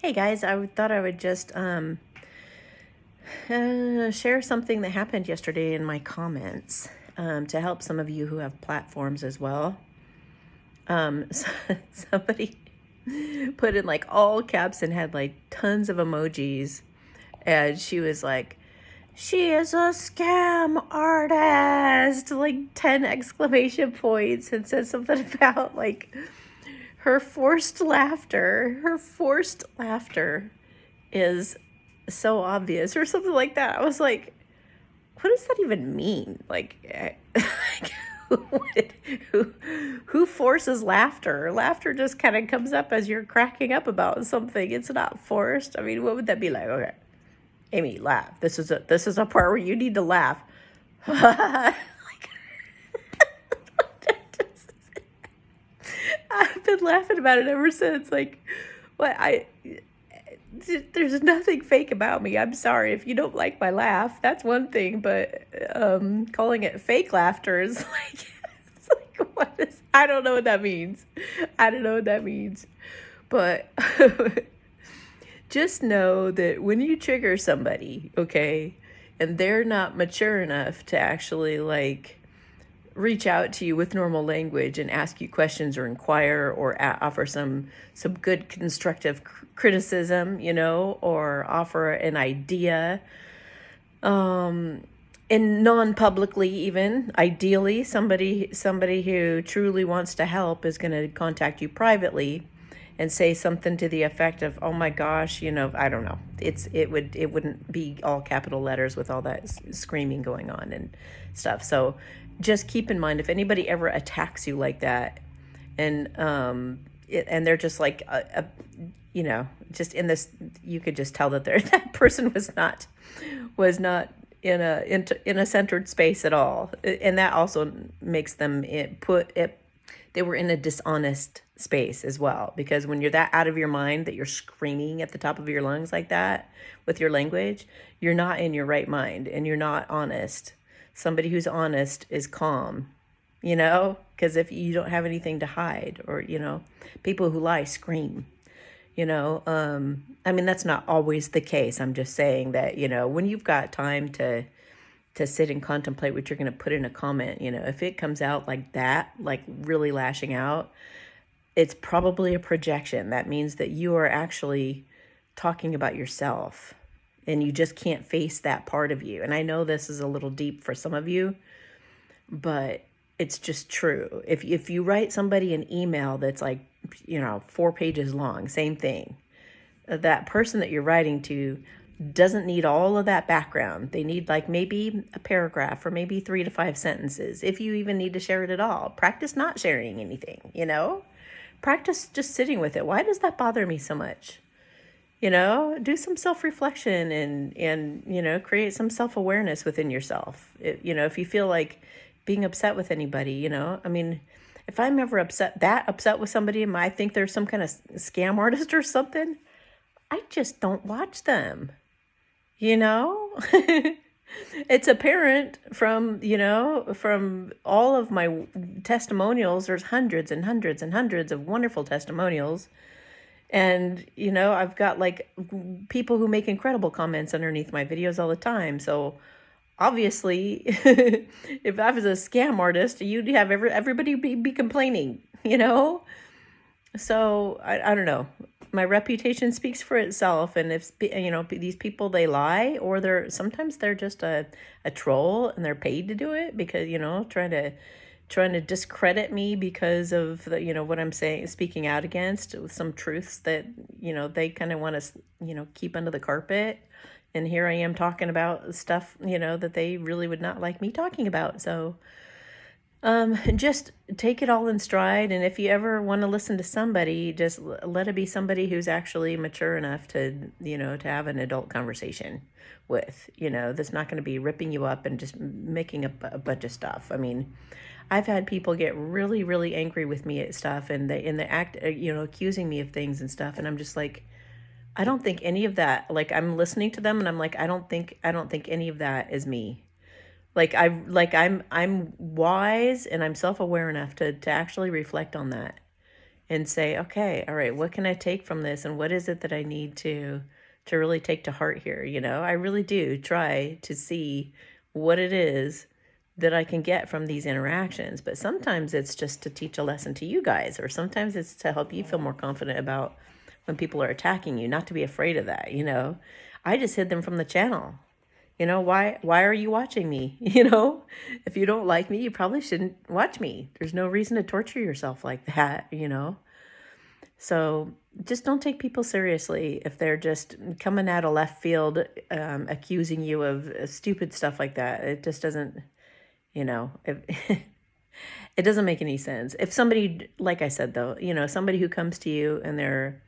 Hey guys, I thought I would just share something that happened yesterday in my comments to help some of you who have platforms as well. Somebody put in like all caps and had like tons of emojis, and she was like, "She is a scam artist!" Like 10 exclamation points, and said something about like her forced laughter. Her forced laughter is so obvious or something like that. I was like, what does that even mean? Who, who forces laughter? Laughter just kind of comes up as you're cracking up about something. It's not forced. I mean, what would that be like? Okay, Amy, laugh. This is a part where you need to laugh. I've been laughing about it ever since. Like, what there's nothing fake about me. I'm sorry if you don't like my laugh. That's one thing, but calling it fake laughter is like, it's like what is? I don't know what that means. I don't know what that means, but just know that when you trigger somebody, okay, and they're not mature enough to actually like reach out to you with normal language and ask you questions or inquire or offer some good constructive criticism, or offer an idea, and non-publicly, even ideally somebody who truly wants to help is going to contact you privately and say something to the effect of, "Oh my gosh, I don't know." It wouldn't be all capital letters with all that screaming going on and stuff. So just keep in mind, if anybody ever attacks you like that, and and they're just like just in this, you could just tell that that person was not in a centered space at all, and that also makes them they were in a dishonest space as well, because when you're that out of your mind that you're screaming at the top of your lungs like that with your language, you're not in your right mind and you're not honest. Somebody who's honest is calm, because if you don't have anything to hide, or people who lie scream. I mean, that's not always the case. I'm just saying that, when you've got time to sit and contemplate what you're going to put in a comment, if it comes out like that, like really lashing out, it's probably a projection. That means that you are actually talking about yourself and you just can't face that part of you. And I know this is a little deep for some of you, but it's just true. If you write somebody an email that's like, 4 pages long, same thing, that person that you're writing to doesn't need all of that background. They need like maybe a paragraph or maybe 3 to 5 sentences. If you even need to share it at all, practice not sharing anything, practice just sitting with it. Why does that bother me so much? Do some self-reflection and create some self-awareness within yourself. If you feel like being upset with anybody, I mean, if I'm ever upset with somebody and I think they're some kind of scam artist or something, I just don't watch them. It's apparent from all of my testimonials. There's hundreds and hundreds and hundreds of wonderful testimonials. And, I've got like people who make incredible comments underneath my videos all the time. So obviously, if I was a scam artist, you'd have everybody be complaining, So I don't know. My reputation speaks for itself. And if, these people, they lie, or sometimes they're just a troll and they're paid to do it because, trying to discredit me because of the, what I'm saying, speaking out against with some truths that, they kind of want to, keep under the carpet. And here I am talking about stuff, that they really would not like me talking about. So just take it all in stride. And if you ever want to listen to somebody, just let it be somebody who's actually mature enough to, to have an adult conversation with, that's not going to be ripping you up and just making up a bunch of stuff. I mean, I've had people get really, really angry with me at stuff, and they act, accusing me of things and stuff. And I'm just like, I don't think any of that, like, I'm listening to them and I'm like, I don't think any of that is me. I'm wise and I'm self-aware enough to actually reflect on that. and say, okay, all right, what can I take from this, and what is it that I need to really take to heart here? I really do try to see what it is that I can get from these interactions. But sometimes it's just to teach a lesson to you guys, or sometimes it's to help you feel more confident about when people are attacking you, not to be afraid of that. I just hid them from the channel. Why are you watching me? If you don't like me, you probably shouldn't watch me. There's no reason to torture yourself like that. So just don't take people seriously if they're just coming out of left field, accusing you of stupid stuff like that. It just doesn't, it, it doesn't make any sense. If somebody, like I said, though, somebody who comes to you and they're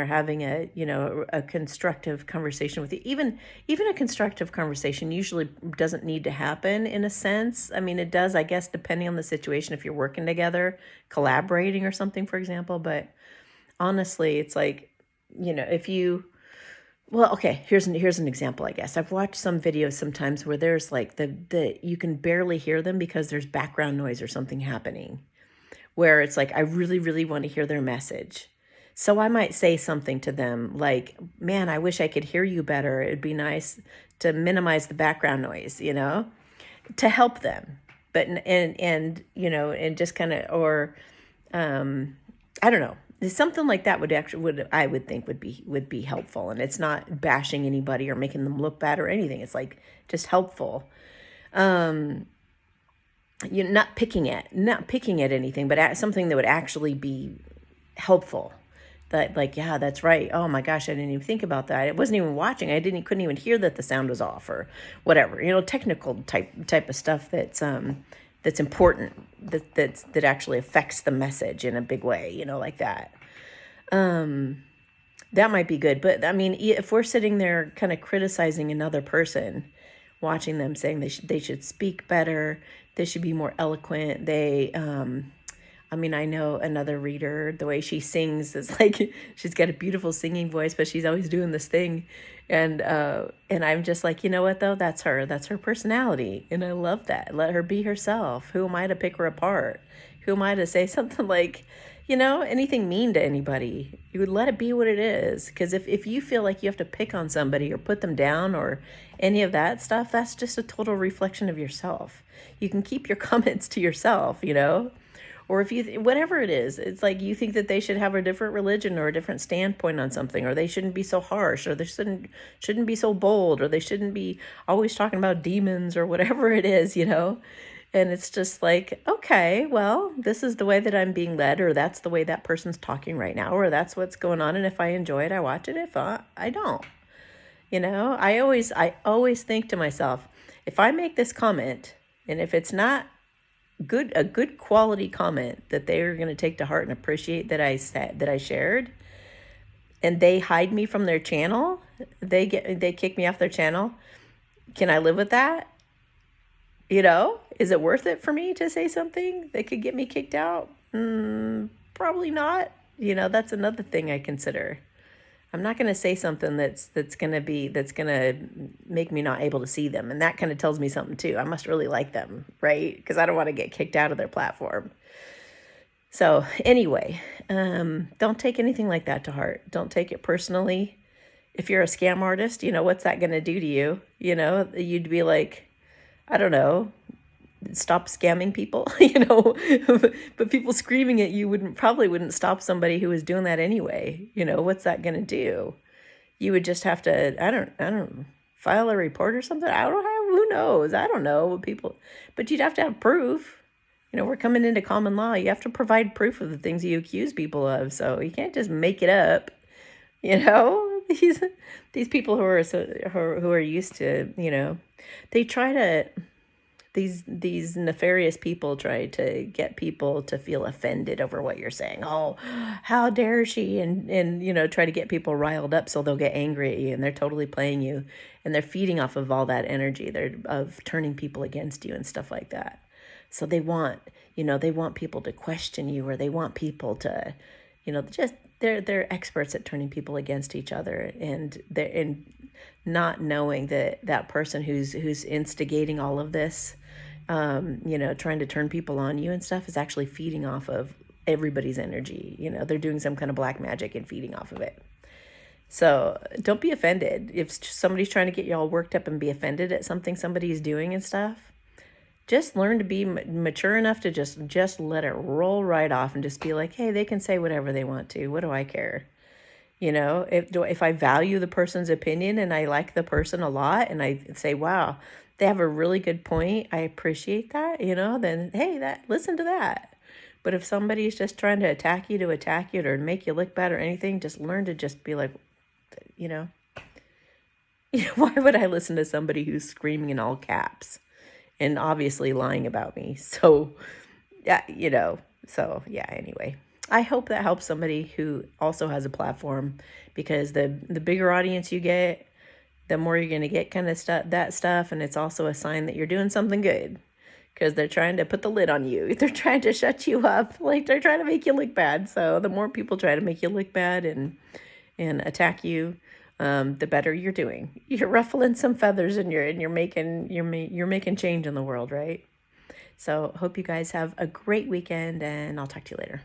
having a constructive conversation with you, even a constructive conversation usually doesn't need to happen in a sense. I mean, it does, I guess, depending on the situation, if you're working together, collaborating or something, for example. But honestly, it's like, if you, well, okay, here's an example, I guess. I've watched some videos sometimes where there's like you can barely hear them because there's background noise or something happening, where it's like, I really, really want to hear their message. So I might say something to them like, man, I wish I could hear you better. It'd be nice to minimize the background noise, to help them. But, and just kind of, or, I don't know. Something like that I would think would be helpful. And it's not bashing anybody or making them look bad or anything. It's like just helpful. You're not picking at anything, but something that would actually be helpful. That, like, yeah, that's right. Oh my gosh, I didn't even think about that. I wasn't even watching. Couldn't even hear that the sound was off or whatever. Technical type of stuff that's important, that actually affects the message in a big way. Like that. That might be good. But I mean, if we're sitting there kind of criticizing another person, watching them saying they should speak better, they should be more eloquent. I know another reader, the way she sings is like, she's got a beautiful singing voice, but she's always doing this thing. And I'm just like, you know what though? That's her personality. And I love that. Let her be herself. Who am I to pick her apart? Who am I to say something like, anything mean to anybody? You would let it be what it is. Because if you feel like you have to pick on somebody or put them down or any of that stuff, that's just a total reflection of yourself. You can keep your comments to yourself, Or if whatever it is, it's like you think that they should have a different religion or a different standpoint on something, or they shouldn't be so harsh, or they shouldn't be so bold, or they shouldn't be always talking about demons or whatever it is, And it's just like, okay, well, this is the way that I'm being led, or that's the way that person's talking right now, or that's what's going on. And if I enjoy it, I watch it. If I don't, I always think to myself, if I make this comment, and if it's not a good quality comment that they are going to take to heart and appreciate that I said, that I shared, and they hide me from their channel, they kick me off their channel, can I live with that? Is it worth it for me to say something that could get me kicked out? Probably not. That's another thing I consider. I'm not going to say something that's going to make me not able to see them. And that kind of tells me something too. I must really like them, right? Because I don't want to get kicked out of their platform. So anyway, don't take anything like that to heart. Don't take it personally. If you're a scam artist, what's that going to do to you? You'd be like, I don't know, stop scamming people, but people screaming at you probably wouldn't stop somebody who was doing that anyway. What's that going to do? You would just have to, I don't file a report or something. Who knows? I don't know what people, but you'd have to have proof. We're coming into common law. You have to provide proof of the things you accuse people of. So you can't just make it up. These people who are used to, they try to, these nefarious people try to get people to feel offended over what you're saying. Oh, how dare she? And try to get people riled up so they'll get angry at you, and they're totally playing you, and they're feeding off of all that energy of turning people against you and stuff like that. So they want people to question you, or they want people to, they're experts at turning people against each other, and they're not knowing that person who's instigating all of this, trying to turn people on you and stuff, is actually feeding off of everybody's energy. You know, they're doing some kind of black magic and feeding off of it. So don't be offended. If somebody's trying to get you all worked up and be offended at something somebody's doing and stuff, just learn to be mature enough to just let it roll right off and just be like, hey, they can say whatever they want to. What do I care? You know, if I value the person's opinion and I like the person a lot and I say, wow, they have a really good point, I appreciate that, you know, then hey, listen to that. But if somebody's just trying to attack you or make you look bad or anything, just learn to just be like, you know, why would I listen to somebody who's screaming in all caps and obviously lying about me? So, yeah, you know, so yeah, anyway. I hope that helps somebody who also has a platform, because the bigger audience you get, the more you're going to get kind of that stuff. And it's also a sign that you're doing something good, because they're trying to put the lid on you. They're trying to shut you up. Like, they're trying to make you look bad. So the more people try to make you look bad and attack you, the better you're doing. You're ruffling some feathers and you're making change in the world, right? So hope you guys have a great weekend, and I'll talk to you later.